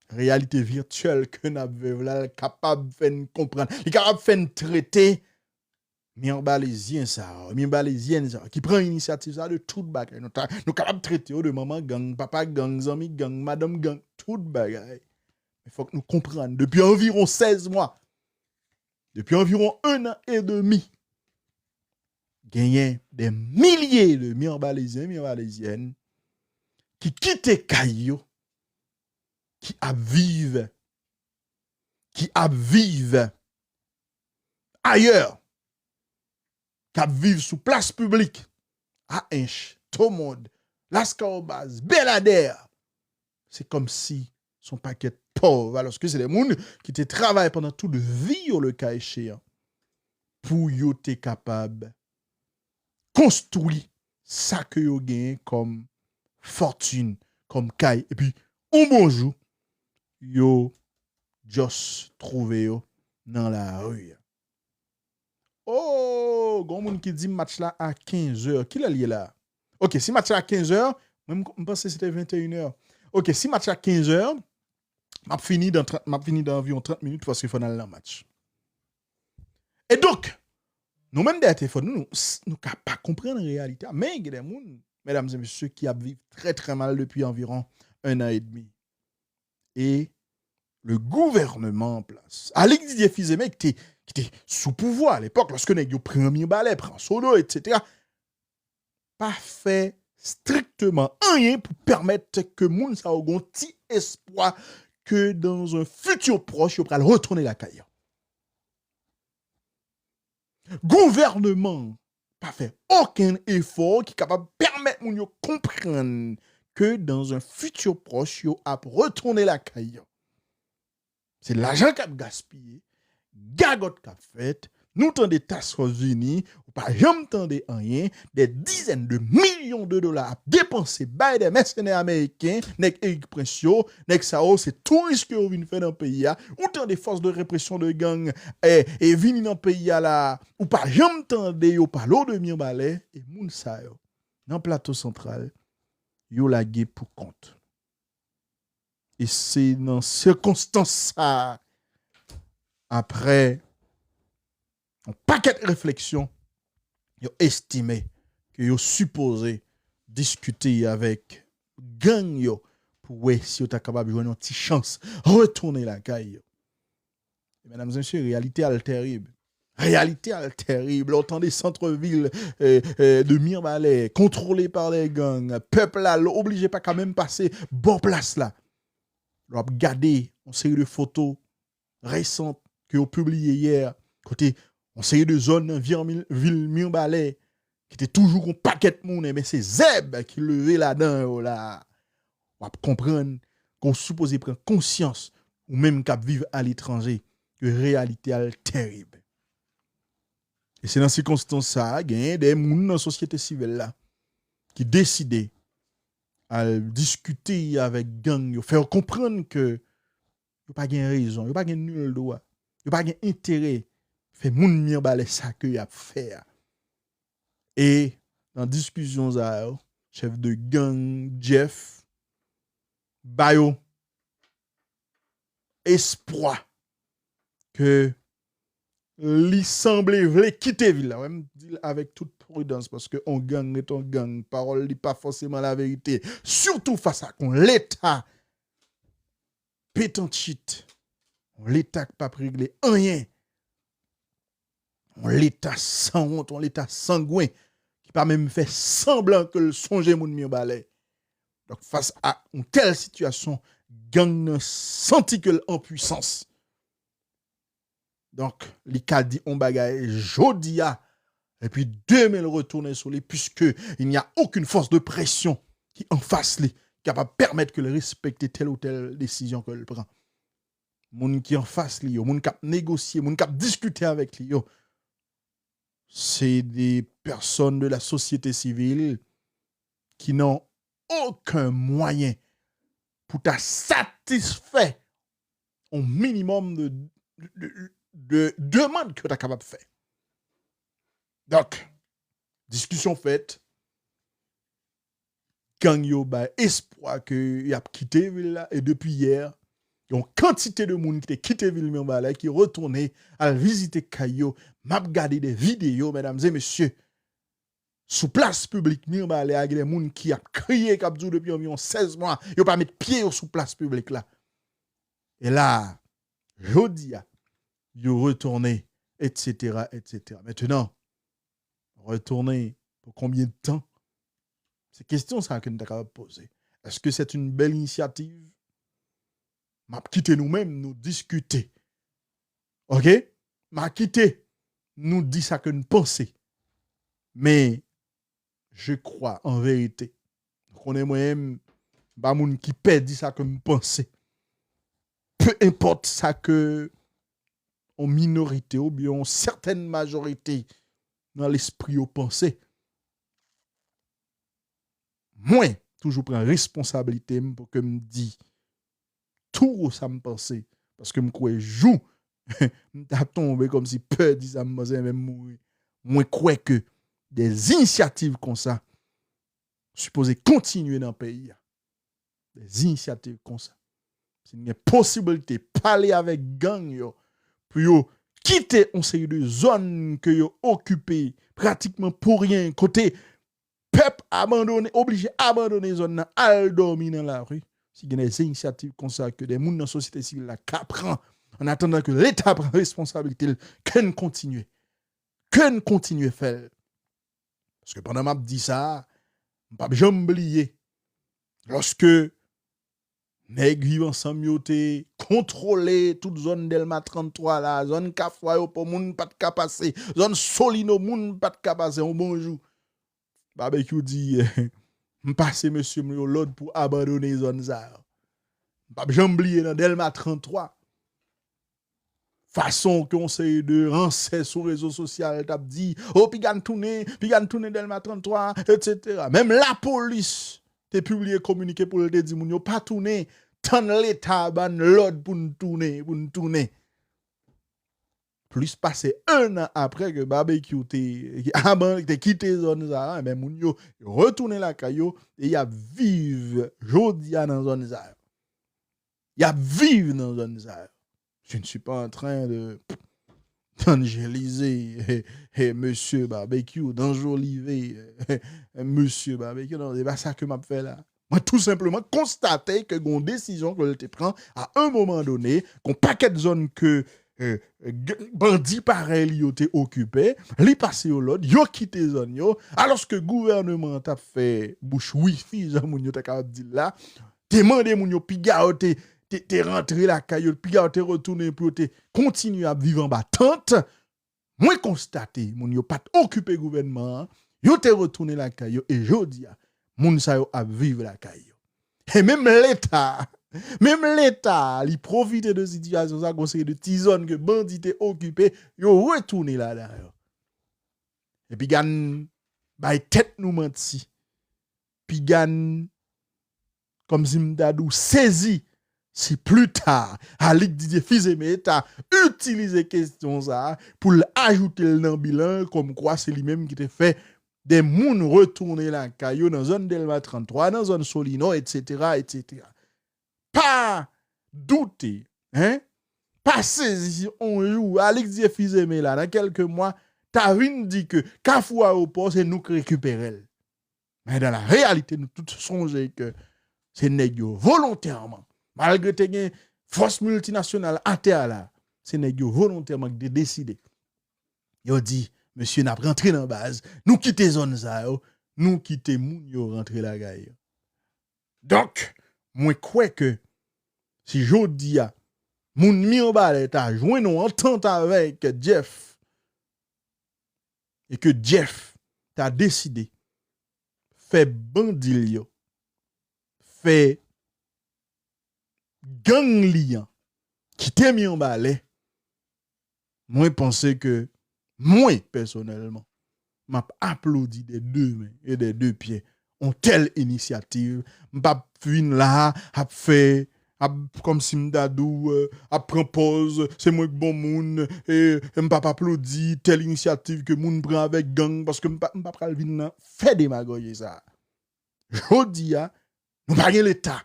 S1: Réalité virtuelle que nous avons capable de faire comprendre. Il est capable de faire traiter Mien balaisien ça, mien balaisien ça, qui prend initiative ça de toute bagaille. Nous capable de traiter de maman gang, papa gang, zami gang, madame gang, toute bagaille. Il faut que nous comprenions, depuis environ 16 mois, depuis environ 1 an et demi, gagné des milliers de mien balaisiennes, qui quittent Caillou, qui vivent ailleurs, qui vivent sous place publique, à Inch, Tomod, Las Caobas, Belader. C'est comme si son paquet pauvre, alors que c'est des gens qui te travaillent pendant toute vie, le cas échéant, pour yo te capable construire ça que yo gagne comme fortune, comme caille. Et puis, un bonjour, yo just trouvé yo dans la rue. Oh, gon moun qui dit match là à 15h. Qui l'a lié là? OK, si match à 15h, même je pense que c'était 21h. OK, si match à 15h, m'a fini dans environ 30 minutes parce qu'il faut aller dans le match. Et donc, nous-mêmes des téléphones, nous pas comprendre la réalité, mais il y a des gens, mesdames et messieurs, qui vivent très très mal depuis environ 1 an et demi. Et le gouvernement en place, Alex Didier Fils-Aimé qui était sous pouvoir à l'époque, lorsque nous avons pris un premier balai, prend solo, etc., pas fait strictement rien pour permettre que moun sa ait un petit espoir que dans un futur proche, il va retourner la caille. Gouvernement pas fait aucun effort qui est capable de permettre moun yo comprendre que dans un futur proche, il va retourner la caille. C'est l'argent qui a gaspillé, gagote qui a fait, nous t'en des Nations Unies, ou pas jamais t'endez rien, des dizaines de millions de dollars dépensés par des mercenaires américains, nek Eric Prince, nek Sao, c'est tout risque que vous venez faire dans le pays, ou t'en des forces de répression de gang, et venir dans le pays là, ou pas jamais t'endez, ou pas l'eau de mien balai, et moun sa yo, dans le plateau central, yo la gué pour compte. Et c'est dans ces circonstances ça, après un paquet de réflexions, ils ont estimé que ils supposé discuter avec gang yo pour voir si vous êtes capable de jouer une petite chance, retourner la caille. Mesdames et messieurs, réalité est terrible. Réalité est terrible. Autant des centres-villes de Mirbalais contrôlés par les gangs, peuple là, obligé pas quand même passer bon place là. On a regardé une série de photos récentes que ont publiées hier, côté une série de zones dans ville Mirbalais qui était toujours un paquet de monde, mais c'est Zeb qui levait là-dedans là. On va comprendre qu'on suppose prendre conscience ou même qu'à vivre à l'étranger que la réalité est terrible. Et c'est dans ces circonstances ça, il y a des gens dans la société civile là qui décident à discuter avec gang, faire comprendre que il pas gain raison, il pas gain nul droit, il pas gain intérêt fait moun Mirbalais ça que y a faire. Et dans discussion ça, chef de gang Jeff Bayo espoir que li semble vle quitter ville là, même avec toute prudence parce que on gang est un gang, parole n'est pas forcément la vérité, surtout face à l'état pétant shit, l'état qui pas réglé rien, l'état sans honte, l'état sangouin qui pas même fait semblant que le songe moun Mirbalais. Donc face à une telle situation, gang senti que en puissance. Donc, li ka di on bagay jodia Et puis demain, le retourner sur lui, puisque il n'y a aucune force de pression qui en face lui, capable de permettre que le respecte telle ou telle décision qu'elle prend. Moun qui en face lui, moun qui a négocié, moun qui a discuté avec lui, c'est des personnes de la société civile qui n'ont aucun moyen pour te satisfaire au minimum de demandes que tu es capable de faire. Donc, discussion faite, gang yo ba espoir que y a quitté ville là et depuis hier, il y a une quantité de monde qui a quitté ville là qui retourné à visiter Kayo, m'a regardé des vidéos mesdames et messieurs sous place publique Mirbalais avec des gens qui a crié cap depuis environ 16 mois, yo pas mettre pied sous place publique là. Et là, jodi a yo retourné etc. Maintenant, retourner pour combien de temps? C'est question ça que nous avons poser. Est-ce que c'est une belle initiative? M'a quitté nous-mêmes, nous discuter. OK? M'a quitté, nous dit ça que nous pensons. Mais je crois en vérité. On est moi-même, pas moun qui perd ça que nous pensons. Peu importe ça que en minorité ou bien en certaine majorité dans l'esprit au pensée. Moi, toujours prends responsabilité pour que me dit tout ça me penser parce que me crois joue m'ta tombé comme si peur dit ça me même mourir. Moi crois que des initiatives comme ça supposé continuer dans le pays. Des initiatives comme ça. C'est une possibilité parler avec gang yo pour yo quitter une série de zones que yo occupé pratiquement pour rien côté peuple abandonné obligé abandonner zone al dormir dans la rue. Si il y a des initiatives comme ça que des gens dans la société civile la prend en attendant que l'État prenne responsabilité qu'on continue faire parce que pendant m'a dit ça pas jamais oublier lorsque nèg vivant ensemble yo te contrôler toute zone Delma 33 la zone Kafwa pour moun pas de passer zone Solino moun pas de passer un bonjour barbecue dit m'passer monsieur l'ordre pour abandonner zone ça pas jamais oublier dans Delma 33 façon conseil de renseigner sur réseaux sociaux t'a dit oh pigan tourner Delma 33 etc. Même la police te publié communiqué pour le dire moun yo pas tourner tant l'état ban l'ordre pour nous tourner plus passé un an après que barbecue te quitté zone ça mais moun yo retourner la caillou et y a vivre jodi dans zone ça y a vivre dans zone ça. Je ne suis pas en train d'angéliser monsieur barbecue, d'enjoliver monsieur barbecue. Non, c'est pas ça que m'a fait là. Moi, tout simplement, constater que une décision que te prend à un moment donné, qu'on paquet de zones que bandits pareil yo te occupé, li passé au l'autre, yo quitté zone yo, alors que le gouvernement t'a fait bouche wifi, genre moun yo t'a capable dire là, demandé moun yo piga t'es rentré la caillou, puis t'es retourné pour te continuer à vivre en battante. Moi constaté, moun yo pas occupé gouvernement, yo t'es retourné la caillou et jodi a moun sa yo a vivre la caillou. Et même l'État, il profite de situation ça conseil de tizone que bandit t'es occupé, yo retourné là d'ailleurs. Et puis gan bay tête nous menti. Puis gan comme si m'dadou saisi si plus tard, Alik Didier Fils-Aimé a utilisé question ça pour l'ajouter dans le bilan, comme quoi c'est lui-même qui te fait des moun retourner la caillou dans zone Delma 33, dans zone Solino, etc. Pas douter, hein? Pas saisir on joue, Alik Didier Fils-Aimé là, dans quelques mois, t'as dit que Kafou Aéroport, c'est nous qui récupérons. Mais dans la réalité, nous tous songez que c'est négio volontairement. Malgré que force multinationale à terre là, c'est négio volontairement de décider. Yo dit monsieur n'a rentré dans base, nous quitter zone ça, nous quitter moun yo rentrer la gaille. Donc, moi crois que si jodi a moun mi en balé ta joindre une entente avec Jeff et que Jeff t'a décidé fait bandil yo, fait gang liant qui t'est mis en balai, moi pensais que moi personnellement m'a applaudi des deux mains et des deux pieds en telle initiative, m'a vinn là a fait comme si m'dadou a prend pause, c'est moi que bon moun et m'pa applaudi telle initiative que moun prend avec gang parce que m'pa pral vinn là fait démagoyer ça. Jodi a nous pas l'état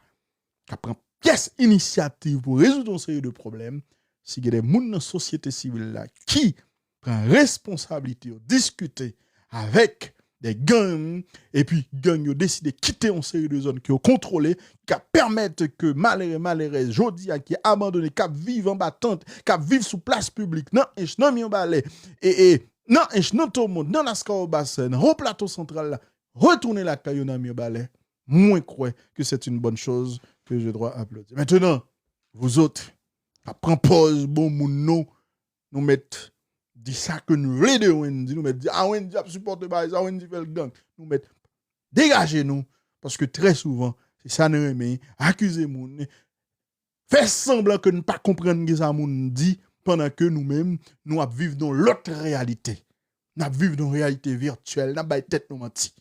S1: qui prend pièce initiative pour résoudre une série de problèmes. Si il y a des gens dans la société civile là qui prend responsabilité, discuter avec des gangs, et puis gangs ont décidé de quitter une série de zones qui ont contrôlé, qui permettent que malheureux, jodi qui abandonné, qui vivent en battante, qui vivent sous place publique, non, et non, mi balai, et non, et non, tout le monde, dans la Skao Bassin, au plateau central là, retourner la caillou dans mi balai, moi, crois que c'est une bonne chose que je dois applaudir. Maintenant, vous autres, après pause, bon, nous mettre dit ça que nous voulons de Wendy, nous mettre ah Wendy a supporté par ça, Wendy fait le gang, nous mettre dégagez-nous parce que très souvent c'est ça nous remet accuser moun, faire semblant que nous pas comprendre ce que ça moun dit pendant que nous-mêmes nous vivons dans l'autre réalité. Nous vivons dans une réalité virtuelle, nous pas tête nous menti.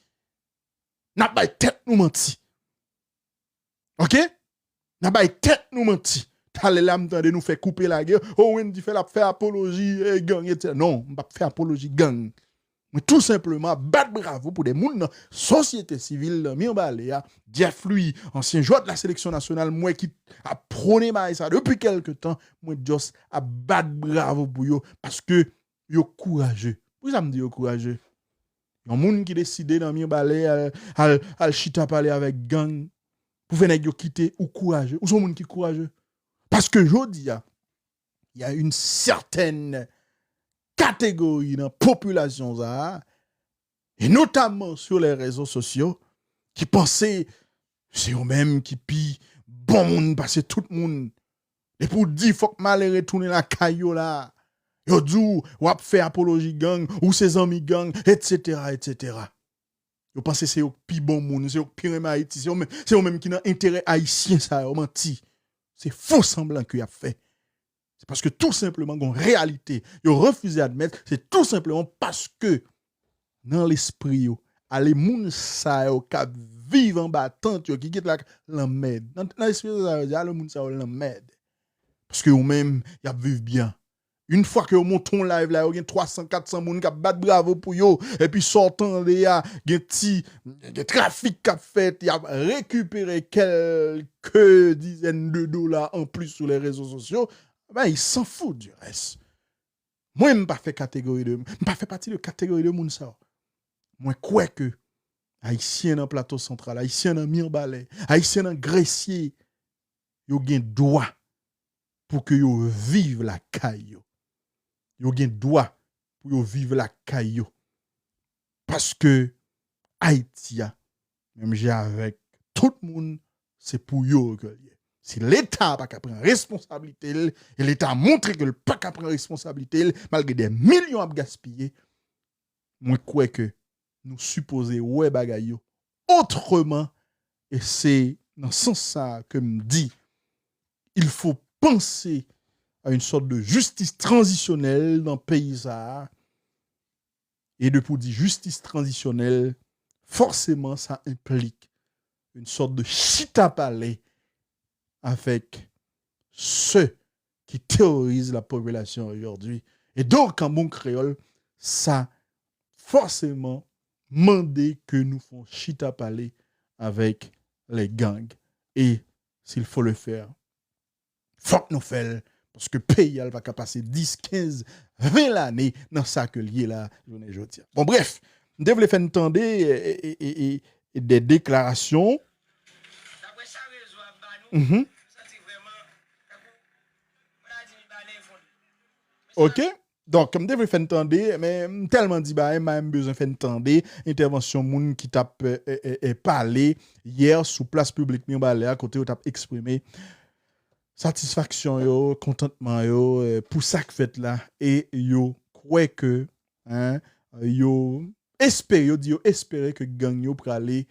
S1: Nous pas tête nous menti. OK? Nous pas tête nous menti. T'allez là, m'tendez nous fait couper la guerre. Oh, Wendy fait la faire apologie gang, etc. Non, on va faire apologie gang. Mais tout simplement, battre bravo pour des gens dans la société civile, Jeff Louis, ancien joueur de la sélection nationale, moi qui a prôné ça depuis quelque temps, moi, juste à battre bravo pour eux parce que yo courageux. Vous ça me dit yo courageux? Il y a des gens qui décident dans mi balai à chita parler avec gang pour venir yo quitter ou courageux. Ou sont gens qui courageux? Parce que je dis, il y a une certaine catégorie dans la population, et notamment sur les réseaux sociaux, qui pensaient, c'est eux-mêmes qui pillent bon monde, parce que tout le monde, et pour dire, faut que mal retourner la caillou là, yo dit, ou fait apologie gang, ou ses amis gang, etc., etc. Yo pensez c'est eux qui bon monde, c'est eux qui pire Haïti, c'est eux-mêmes qui ont intérêt haïtien, ça, yo menti. C'est faux semblant qu'il a fait. C'est parce que tout simplement, en réalité, ils ont refusé d'admettre, c'est tout simplement parce que dans l'esprit, les gens qui vivent en battant, qui quittent la merde. Dans l'esprit, les gens qui la merde. Parce que eux-mêmes, ils vivent bien. Une fois que vous montez en live, là, il y a 300, 400 personnes qui battent bravo pour eux. Et puis sortant, il y a des trafics qui fait, il y a récupéré quelques dizaines de dollars en plus sur les réseaux sociaux. Ben, ils s'en foutent du reste. Moi, je ne fais pas partie de la catégorie de monde ça. Moi, quoi que Haïtien dans le plateau central, Haïtien dans Mirbalais, Haïtien dans Gressier, ils ont un droit pour que ils vivent la caille. Ils ont un droit pour qu'ils vivent la caille. Parce que Haïti, même j'ai avec tout le monde, c'est pour eux que lié. Si l'État n'a pas prendre responsabilité, et l'État a montré que le pas prendre responsabilité, malgré des millions à gaspiller, moi, je crois que nous supposons ouais bagaille autrement, et c'est dans ce sens ça que me dit, il faut penser à une sorte de justice transitionnelle dans le pays. Et de pour dire justice transitionnelle, forcément, ça implique une sorte de chita palais avec ceux qui terrorisent la population aujourd'hui. Et donc, en bon créole, ça forcément mandé que nous fassions chita palais avec les gangs. Et s'il faut le faire, faut que nous fassions. Parce que le pays va passer 10, 15, 20 années dans ça que lié là, journée aujourd'hui. Bon, bref, nous devons faire entendre des déclarations. OK? Donc, comme devons faire entendre, mais tellement dit, bah, même besoin de faire entendre intervention moun qui t'a parlé hier sous place publique, à côté où t'a exprimé satisfaction contentement pour ça que fait là et yo croit que yo espérer que gang yo pour aller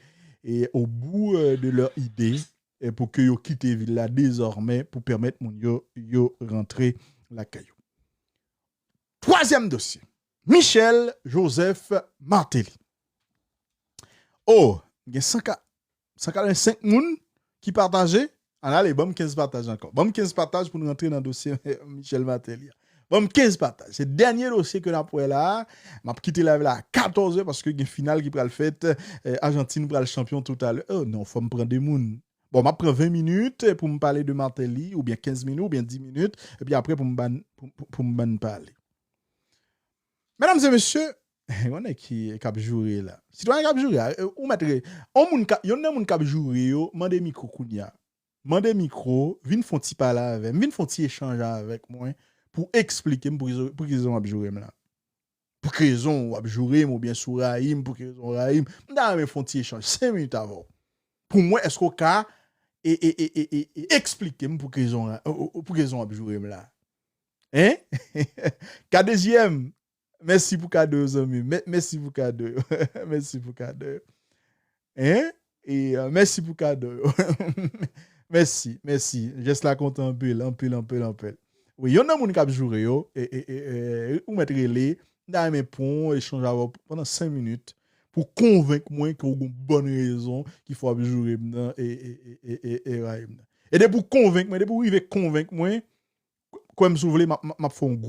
S1: au bout de leur idée et pour que yo quitte ville là désormais pour permettre mon yo rentrer la caillou. Troisième dossier. Michel Joseph Martelly. Oh, il y a 145 moun qui partageaient. Allez, bon 15 partages encore. Bon 15 partages pour nous rentrer dans le dossier Michel Martelly. Bon 15 partages. C'est le dernier dossier que nous avons là. Je vais quitter la ville à 14h parce que il y a une finale qui prend le fait. Argentine prend le champion tout à l'heure. Oh non, il faut me prendre des moun. Bon, je prends 20 minutes pour me parler de Martelly, ou bien 15 minutes, ou bien 10 minutes, et puis après pour me parler. Mesdames et messieurs, on est qui cap jouer là. Citoyen cap jouer, ou mettre yon nan moun cap jouer yo, mande micro kounya. Mande micro, vinn font ti parler avec, vinn font ti échanger avec moi pour expliquer pour qu'ils ont jouer là. Pour qu'ils ont jouer ou bien sur Raïm, pour qu'ils ont Raïm, m'da men font ti échange 5 minutes avant. Pour moi, est-ce qu'au cas et expliquer pour qu'ils ont jouer là. Hein? Cas deuxième. Merci pour cadeau, amis. Merci pour cadeau. Merci pour cadeau. Hein? Et merci pour cadeau. Merci. Juste la compte un peu. Oui, il y en a moun qui joué yo et ou mettre les dans mes ponts échanger pendant 5 minutes pour convaincre moi qu'il y a une bonne raison qu'il faut jouer et de pour convaincre moi, de pour arriver convaincre moi comme si vous voulez m'a fait un groupe